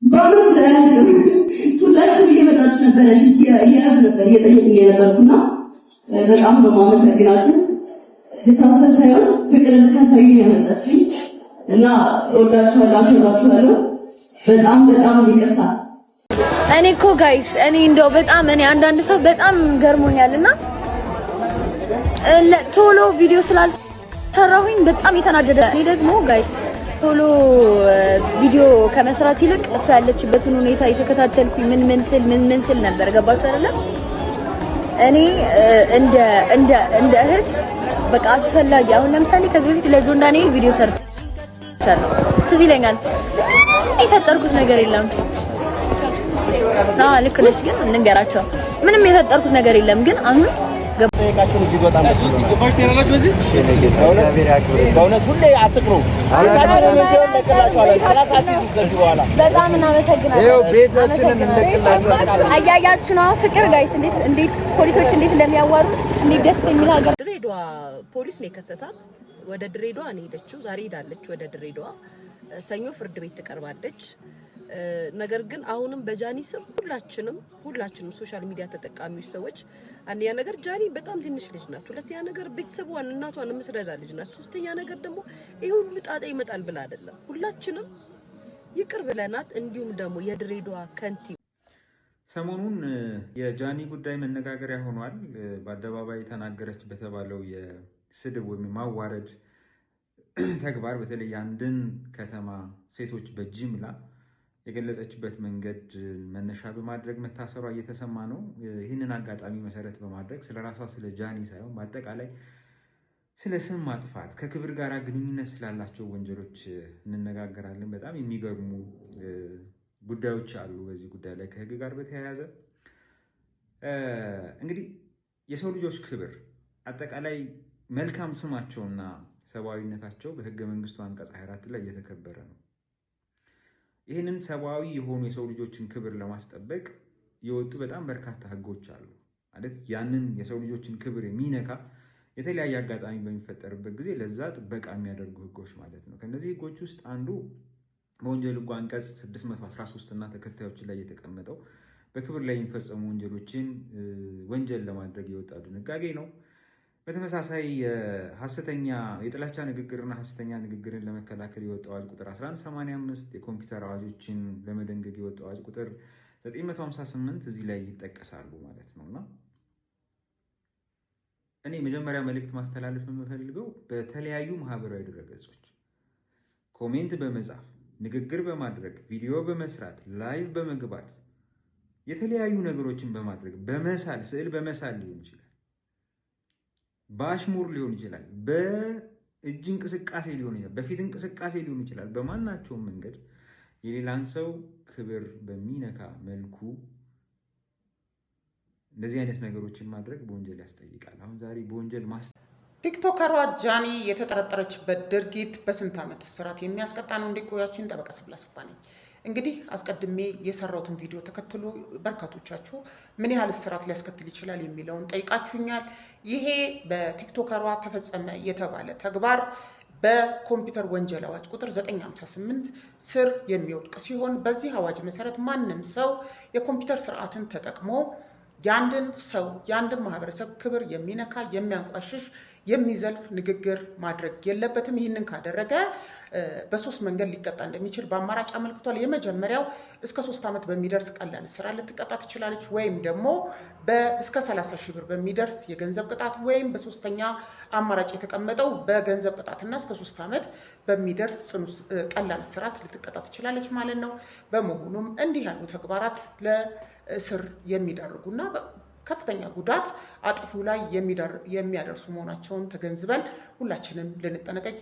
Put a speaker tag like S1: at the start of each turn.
S1: በእውነት ሁላችሁ እየመጣችሁ ነበረ እያያዝ ነበር እየጠየቁኝ የነበርኩና በጣም ነው የማመሰግናችሁ። ልታሰብ ሳይሆን ፍቅር ልታሳዩ ያመጣችኝ እና እወዳችኋለሁ። በጣም ይቅርታ።
S2: እኔ እኮ ጋይስ እንደው በጣም አንዳንድ ሰው በጣም ገርሞኛልና ቶሎ ቪዲዮ ስላልሰራሁኝ በጣም የተናደደ እኔ ደግሞ ጋይስ ቶሎ ቪዲዮ ከመስራት ይልቅ እሷ ያለችበትን ሁኔታ የተከታተልኩኝ ምን ስል ነበር። ገባችሁ አይደለ? እኔ እንደ እህት በቃ አስፈላጊ አሁን ለምሳሌ ከዚህ በፊት ለጆን ዳንኤል ቪዲዮ ሰርቻለሁ። ትዝ ይለኛል። የፈጠርኩት ነገር የለም። ልክ ነሽ፣ ግን እንንገራቸው ምንም የፈጠርኩት ነገር የለም። ግን አሁን
S3: ገባችሁ ልጅ በጣም በእውነት ሁሌ አትቅሩ።
S2: በጣም እናመሰግናለን።
S3: ይኸው ቤታችንን እንለቅላችኋለን።
S2: አያያችሁ ነው ፍቅር ጋይስ እንዴት ፖሊሶች እንዴት እንደሚያዋሩ እንዴት ደስ የሚል ሀገር።
S4: ድሬዳዋ ፖሊስ ነው የከሰሳት። ወደ ድሬዳዋ ነው ሄደችው። ዛሬ ሄዳለች ወደ ድሬዳዋ። ሰኞ ፍርድ ቤት ትቀርባለች። ነገር ግን አሁንም በጃኒ ስም ሁላችንም ሶሻል ሚዲያ ተጠቃሚዎች ሰዎች አንደኛ ነገር ጃኒ በጣም ትንሽ ልጅ ናት። ሁለተኛ ነገር ቤተሰቧን እናቷን የምትረዳ ልጅ ናት። ሶስተኛ ነገር ደግሞ ይሄ ሁሉ ጣጣ ይመጣል ብላ አይደለም። ሁላችንም ይቅር ብለናት። እንዲሁም ደግሞ የድሬዳዋ ከንቲባ
S5: ሰሞኑን የጃኒ ጉዳይ መነጋገሪያ ሆኗል። በአደባባይ ተናገረች በተባለው የስድብ ወይም ማዋረድ ተግባር በተለይ አንድን ከተማ ሴቶች በጅምላ የገለጸችበት መንገድ መነሻ በማድረግ መታሰሯ እየተሰማ ነው። ይህንን አጋጣሚ መሰረት በማድረግ ስለራሷ ስለ ጃኒ ሳይሆን በአጠቃላይ ስለ ስም ማጥፋት ከክብር ጋር ግንኙነት ስላላቸው ወንጀሎች እንነጋገራለን። በጣም የሚገርሙ ጉዳዮች አሉ በዚህ ጉዳይ ላይ ከህግ ጋር በተያያዘ እንግዲህ የሰው ልጆች ክብር አጠቃላይ መልካም ስማቸውና ሰብአዊነታቸው በህገ መንግስቱ አንቀጽ 24 ላይ እየተከበረ ነው። ይህንን ሰብአዊ የሆኑ የሰው ልጆችን ክብር ለማስጠበቅ የወጡ በጣም በርካታ ህጎች አሉ። ማለት ያንን የሰው ልጆችን ክብር የሚነካ የተለያየ አጋጣሚ በሚፈጠርበት ጊዜ ለዛ ጥበቃ የሚያደርጉ ህጎች ማለት ነው። ከነዚህ ህጎች ውስጥ አንዱ በወንጀል ህጉ አንቀጽ 613 እና ተከታዮች ላይ የተቀመጠው በክብር ላይ የሚፈጸሙ ወንጀሎችን ወንጀል ለማድረግ የወጣ ድንጋጌ ነው። በተመሳሳይ የጥላቻ ንግግርና ሐሰተኛ ንግግርን ለመከላከል የወጣው አዋጅ ቁጥር 1185 የኮምፒውተር አዋጆችን ለመደንገግ የወጣው አዋጅ ቁጥር 958 እዚህ ላይ ይጠቀሳሉ ማለት ነውና እኔ መጀመሪያ መልእክት ማስተላለፍ የምፈልገው በተለያዩ ማህበራዊ ድረገጾች ኮሜንት በመጻፍ ንግግር በማድረግ ቪዲዮ በመስራት ላይቭ በመግባት የተለያዩ ነገሮችን በማድረግ በመሳል ስዕል በመሳል ሊሆን ይችላል፣ በአሽሙር ሊሆን ይችላል፣ በእጅ እንቅስቃሴ ሊሆን ይችላል፣ በፊት እንቅስቃሴ ሊሆን ይችላል። በማናቸውም መንገድ የሌላን ሰው ክብር በሚነካ መልኩ እንደዚህ አይነት ነገሮችን ማድረግ በወንጀል ያስጠይቃል። አሁን ዛሬ በወንጀል
S6: ቲክቶከሯ ጃኒ የተጠረጠረችበት ድርጊት በስንት ዓመት እስራት የሚያስቀጣ ነው። እንዲቆያችን ጠበቃ ሰብለ አሰፋ ነኝ። እንግዲህ አስቀድሜ የሰራሁትን ቪዲዮ ተከትሎ በርካቶቻችሁ ምን ያህል እስራት ሊያስከትል ይችላል የሚለውን ጠይቃችሁኛል። ይሄ በቲክቶከሯ ተፈጸመ የተባለ ተግባር በኮምፒውተር ወንጀል አዋጅ ቁጥር 958 ስር የሚወድቅ ሲሆን በዚህ አዋጅ መሰረት ማንም ሰው የኮምፒውተር ስርዓትን ተጠቅሞ የአንድን ሰው የአንድን ማህበረሰብ ክብር የሚነካ የሚያንቋሽሽ የሚዘልፍ ንግግር ማድረግ የለበትም። ይህንን ካደረገ በሶስት መንገድ ሊቀጣ እንደሚችል በአማራጭ አመልክቷል። የመጀመሪያው እስከ 3 ዓመት በሚደርስ ቀላል እስራት ልትቀጣ ትችላለች፣ ወይም ደግሞ እስከ 30 ሺህ ብር በሚደርስ የገንዘብ ቅጣት፣ ወይም በሶስተኛ አማራጭ የተቀመጠው በገንዘብ ቅጣትና እስከ 3 ዓመት በሚደርስ ጽኑ ቀላል እስራት ልትቀጣ ትችላለች ማለት ነው። በመሆኑም እንዲህ ያሉ ተግባራት ለእስር የሚዳርጉና ከፍተኛ ጉዳት አጥፊው ላይ የሚያደርሱ መሆናቸውን ተገንዝበን ሁላችንም ልንጠነቀቅ